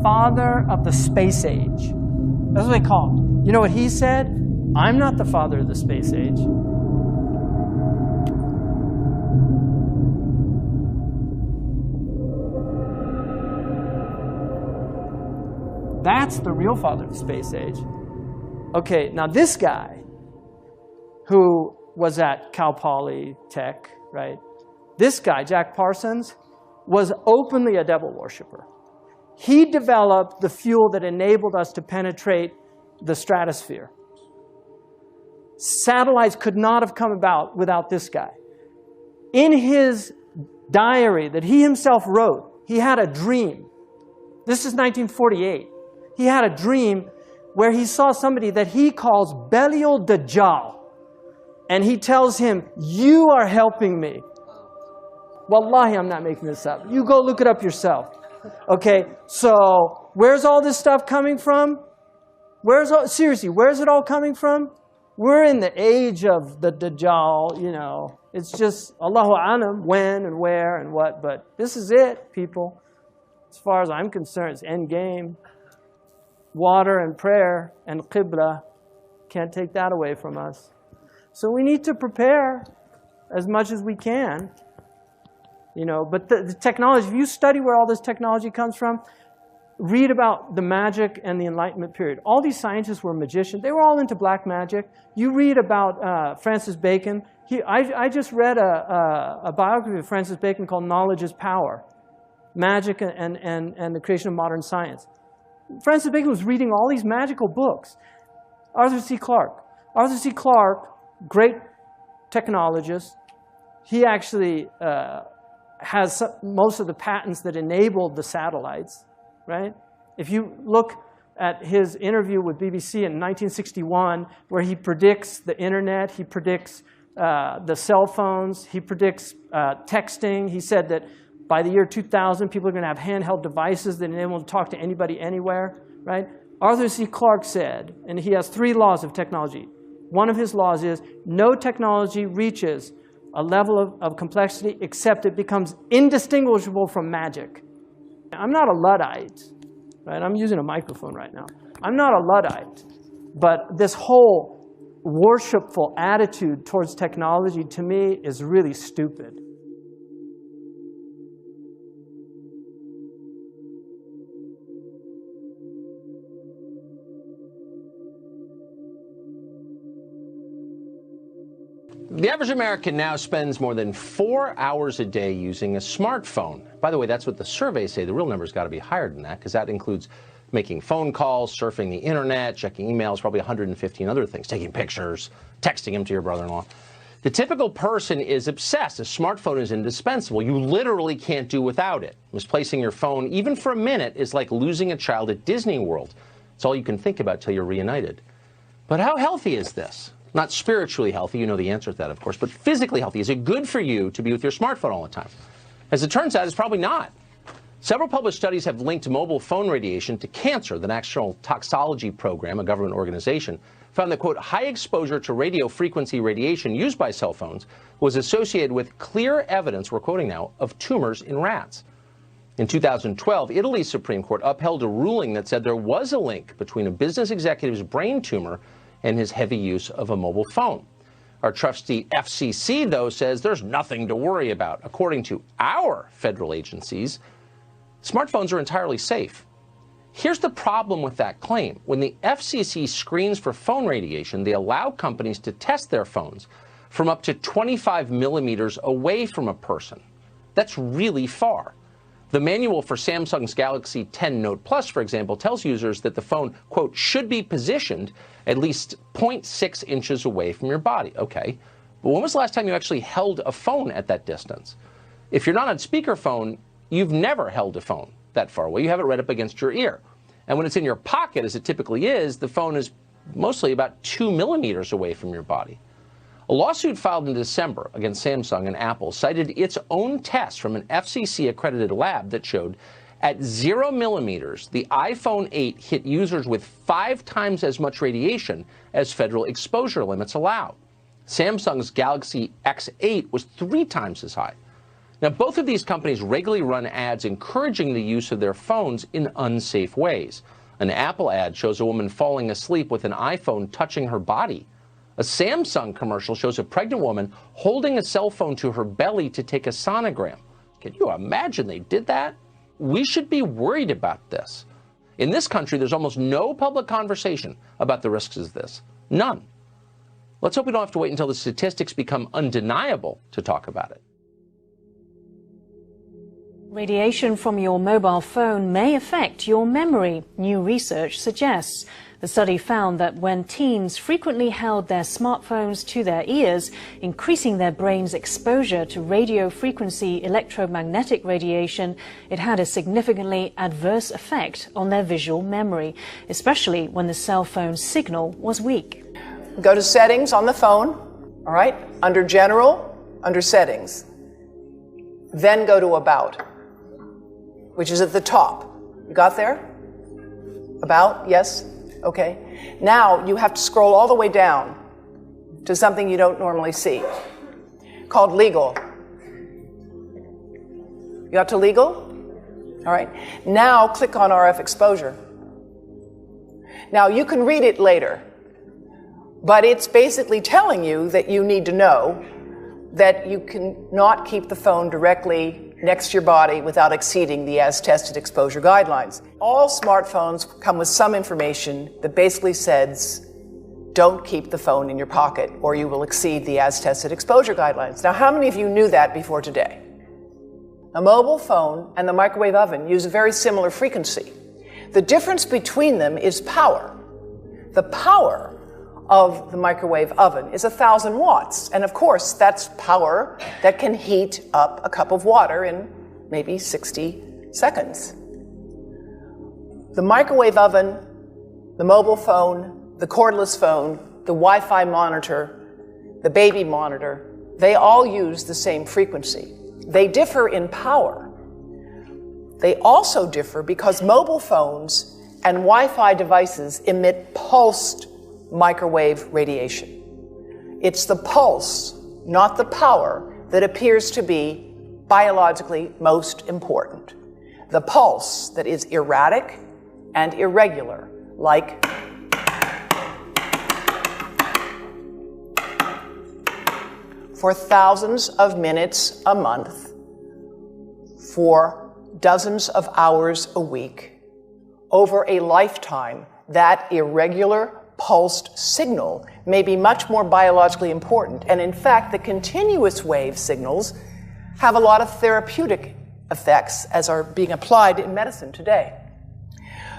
father of the space age. That's what they call him. You know what he said? I'm not the father of the space age. That's the real father of the space age. Okay, now this guy, who was at Cal Poly Tech, right? This guy, Jack Parsons, was openly a devil worshiper. He developed the fuel that enabled us to penetrate the stratosphere. Satellites could not have come about without this guy. In his diary that he himself wrote, he had a dream. This is 1948. He had a dream where he saw somebody that he calls Belial Dajjal. And he tells him, you are helping me. Wallahi, I'm not making this up. You go look it up yourself. Okay, so where's all this stuff coming from? Seriously, where's it all coming from? We're in the age of the Dajjal, you know. It's just Allahu A'lam, when and where and what. But this is it, people. As far as I'm concerned, it's end game. Water and prayer and Qibla. Can't take that away from us. So we need to prepare as much as we can. You know, but the technology, if you study where all this technology comes from, read about the magic and the Enlightenment period. All these scientists were magicians. They were all into black magic. You read about Francis Bacon. I just read a biography of Francis Bacon called Knowledge is Power, Magic and the Creation of Modern Science. Francis Bacon was reading all these magical books. Arthur C. Clarke. Arthur C. Clarke, great technologist. He actually has most of the patents that enabled the satellites, right? If you look at his interview with BBC in 1961, where he predicts the internet, he predicts the cell phones, he predicts texting. He said that by the year 2000, people are going to have handheld devices that enable them to talk to anybody anywhere, right? Arthur C. Clarke said, and he has 3 laws of technology. One of his laws is no technology reaches a level of complexity except it becomes indistinguishable from magic. I'm not a Luddite, right? I'm using a microphone right now. I'm not a Luddite, but this whole worshipful attitude towards technology to me is really stupid. The average American now spends more than 4 hours a day using a smartphone. By the way, that's what the surveys say. The real number's got to be higher than that, because that includes making phone calls, surfing the internet, checking emails, probably 115 other things, taking pictures, texting them to your brother-in-law. The typical person is obsessed. A smartphone is indispensable. You literally can't do without it. Misplacing your phone, even for a minute, is like losing a child at Disney World. It's all you can think about till you're reunited. But how healthy is this? Not spiritually healthy, you know the answer to that, of course, but physically healthy. Is it good for you to be with your smartphone all the time? As it turns out, it's probably not. Several published studies have linked mobile phone radiation to cancer. The National Toxicology Program, a government organization, found that, quote, high exposure to radio frequency radiation used by cell phones was associated with clear evidence, we're quoting now, of tumors in rats. In 2012, Italy's Supreme Court upheld a ruling that said there was a link between a business executive's brain tumor and his heavy use of a mobile phone. Our trusty FCC, though, says there's nothing to worry about. According to our federal agencies, smartphones are entirely safe. Here's the problem with that claim. When the FCC screens for phone radiation, they allow companies to test their phones from up to 25 millimeters away from a person. That's really far. The manual for Samsung's Galaxy 10 Note Plus, for example, tells users that the phone, quote, should be positioned at least 0.6 inches away from your body. Okay, but when was the last time you actually held a phone at that distance? If you're not on speakerphone, you've never held a phone that far away. You have it right up against your ear. And when it's in your pocket, as it typically is, the phone is mostly about 2 millimeters away from your body. A lawsuit filed in December against Samsung and Apple cited its own tests from an FCC-accredited lab that showed at 0 millimeters, the iPhone 8 hit users with 5 times as much radiation as federal exposure limits allow. Samsung's Galaxy X8 was 3 times as high. Now, both of these companies regularly run ads encouraging the use of their phones in unsafe ways. An Apple ad shows a woman falling asleep with an iPhone touching her body. A Samsung commercial shows a pregnant woman holding a cell phone to her belly to take a sonogram. Can you imagine they did that? We should be worried about this. In this country, there's almost no public conversation about the risks of this. None. Let's hope we don't have to wait until the statistics become undeniable to talk about it. Radiation from your mobile phone may affect your memory, new research suggests. The study found that when teens frequently held their smartphones to their ears, increasing their brain's exposure to radio frequency electromagnetic radiation, it had a significantly adverse effect on their visual memory, especially when the cell phone signal was weak. Go to Settings on the phone, all right? Under General, under Settings. Then go to About, which is at the top. You got there? About, yes? Okay. Now you have to scroll all the way down to something you don't normally see, called Legal. You got to Legal? All right. Now click on RF exposure. Now you can read it later, but it's basically telling you that you need to know that you cannot keep the phone directly next to your body without exceeding the as-tested exposure guidelines. All smartphones come with some information that basically says, don't keep the phone in your pocket or you will exceed the as-tested exposure guidelines. Now, how many of you knew that before today? A mobile phone and the microwave oven use a very similar frequency. The difference between them is power. The power of the microwave oven is 1,000 watts. And of course, that's power that can heat up a cup of water in maybe 60 seconds. The microwave oven, the mobile phone, the cordless phone, the Wi-Fi monitor, the baby monitor, they all use the same frequency. They differ in power. They also differ because mobile phones and Wi-Fi devices emit pulsed microwave radiation. It's the pulse, not the power, that appears to be biologically most important. The pulse that is erratic and irregular, like for thousands of minutes a month, for dozens of hours a week, over a lifetime, that irregular pulsed signal may be much more biologically important. And in fact, the continuous wave signals have a lot of therapeutic effects as are being applied in medicine today.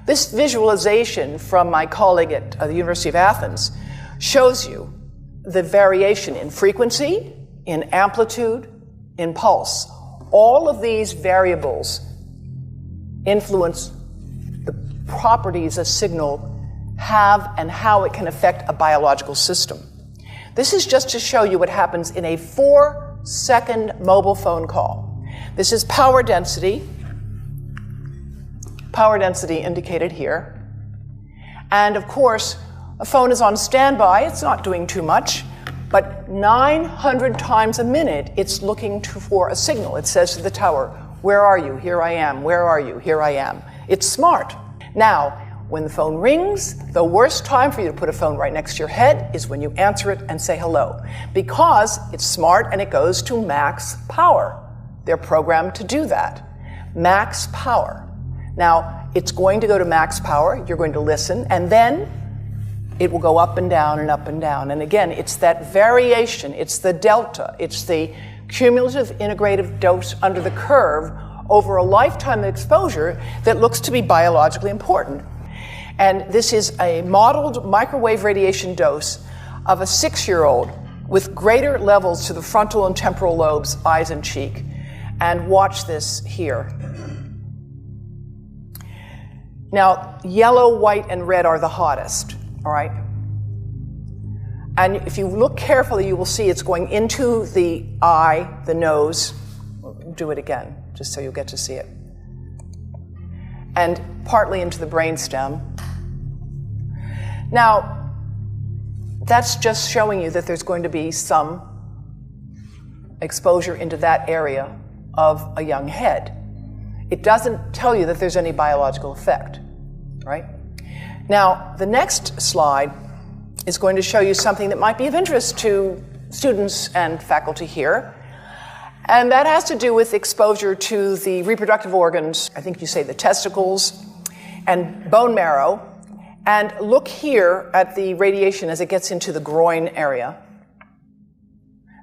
This visualization from my colleague at the University of Athens shows you the variation in frequency, in amplitude, in pulse. All of these variables influence the properties a signal have and how it can affect a biological system. This is just to show you what happens in a 4-second mobile phone call. This is power density indicated here. And of course, a phone is on standby, it's not doing too much, but 900 times a minute it's looking for a signal. It says to the tower, where are you? Here I am. Where are you? Here I am. It's smart. Now, when the phone rings, the worst time for you to put a phone right next to your head is when you answer it and say hello, because it's smart and it goes to max power. They're programmed to do that. Max power. Now, it's going to go to max power, you're going to listen, and then it will go up and down and up and down. And again, it's that variation, it's the delta, it's the cumulative integrative dose under the curve over a lifetime of exposure that looks to be biologically important. And this is a modeled microwave radiation dose of a 6-year-old with greater levels to the frontal and temporal lobes, eyes and cheek. And watch this here. Now, yellow, white, and red are the hottest, all right? And if you look carefully, you will see it's going into the eye, the nose. Do it again, just so you'll get to see it. And partly into the brainstem. Now, that's just showing you that there's going to be some exposure into that area of a young head. It doesn't tell you that there's any biological effect, right? Now, the next slide is going to show you something that might be of interest to students and faculty here. And that has to do with exposure to the reproductive organs, I think you say the testicles, and bone marrow. And look here at the radiation as it gets into the groin area.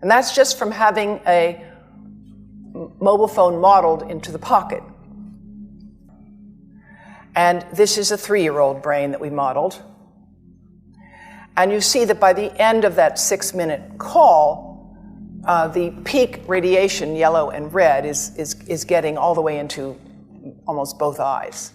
And that's just from having a mobile phone modeled into the pocket. And this is a 3-year-old brain that we modeled. And you see that by the end of that 6-minute call, the peak radiation, yellow and red, is getting all the way into almost both eyes.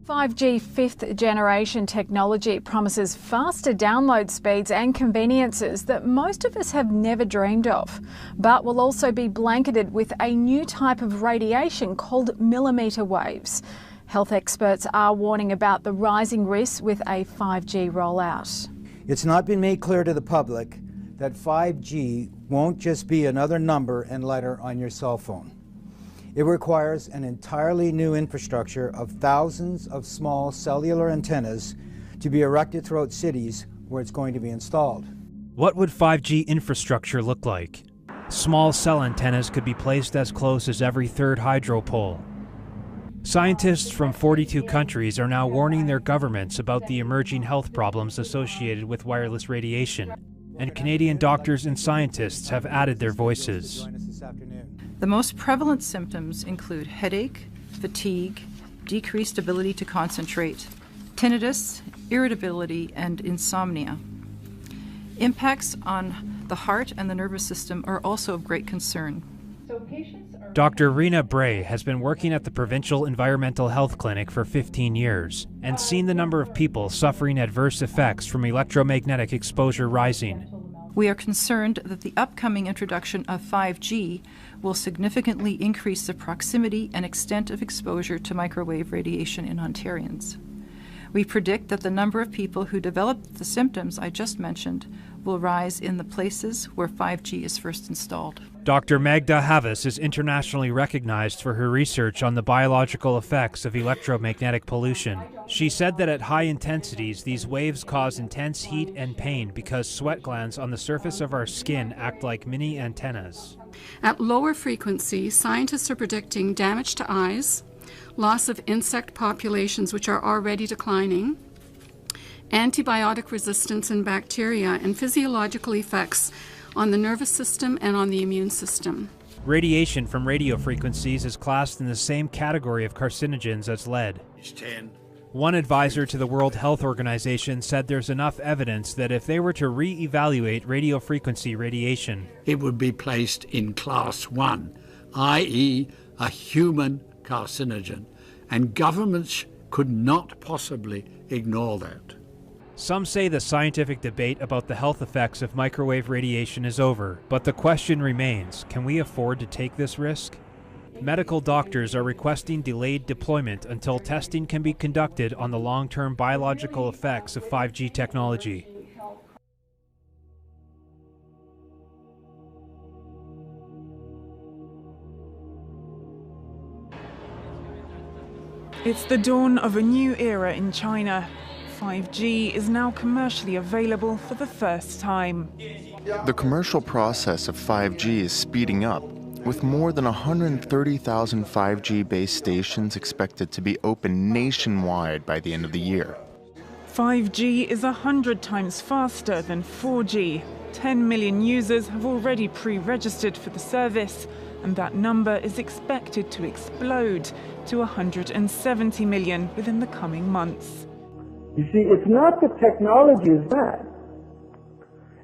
5G fifth-generation technology promises faster download speeds and conveniences that most of us have never dreamed of, but will also be blanketed with a new type of radiation called millimetre waves. Health experts are warning about the rising risks with a 5G rollout. It's not been made clear to the public that 5G won't just be another number and letter on your cell phone. It requires an entirely new infrastructure of thousands of small cellular antennas to be erected throughout cities where it's going to be installed. What would 5G infrastructure look like? Small cell antennas could be placed as close as every third hydro pole. Scientists from 42 countries are now warning their governments about the emerging health problems associated with wireless radiation, and Canadian doctors and scientists have added their voices. The most prevalent symptoms include headache, fatigue, decreased ability to concentrate, tinnitus, irritability, and insomnia. Impacts on the heart and the nervous system are also of great concern. Dr. Rena Bray has been working at the Provincial Environmental Health Clinic for 15 years and seen the number of people suffering adverse effects from electromagnetic exposure rising. We are concerned that the upcoming introduction of 5G will significantly increase the proximity and extent of exposure to microwave radiation in Ontarians. We predict that the number of people who develop the symptoms I just mentioned will rise in the places where 5G is first installed. Dr. Magda Havas is internationally recognized for her research on the biological effects of electromagnetic pollution. She said that at high intensities, these waves cause intense heat and pain because sweat glands on the surface of our skin act like mini antennas. At lower frequencies, scientists are predicting damage to eyes, loss of insect populations which are already declining, antibiotic resistance in bacteria, and physiological effects on the nervous system and on the immune system. Radiation from radio frequencies is classed in the same category of carcinogens as lead. One advisor to the World Health Organization said there's enough evidence that if they were to re-evaluate radio frequency radiation, it would be placed in class 1, i.e. a human carcinogen, and governments could not possibly ignore that. Some say the scientific debate about the health effects of microwave radiation is over, but the question remains, can we afford to take this risk? Medical doctors are requesting delayed deployment until testing can be conducted on the long-term biological effects of 5G technology. It's the dawn of a new era in China. 5G is now commercially available for the first time. The commercial process of 5G is speeding up, with more than 130,000 5G base stations expected to be open nationwide by the end of the year. 5G is 100 times faster than 4G. 10 million users have already pre-registered for the service, and that number is expected to explode to 170 million within the coming months. You see, it's not that technology is bad.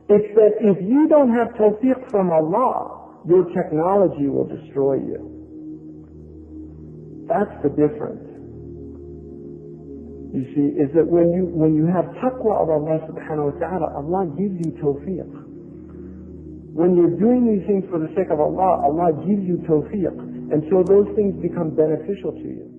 It's that if you don't have tawfiq from Allah, your technology will destroy you. That's the difference. You see, is that when you have taqwa of Allah subhanahu wa ta'ala, Allah gives you tawfiq. When you're doing these things for the sake of Allah, Allah gives you tawfiq. And so those things become beneficial to you.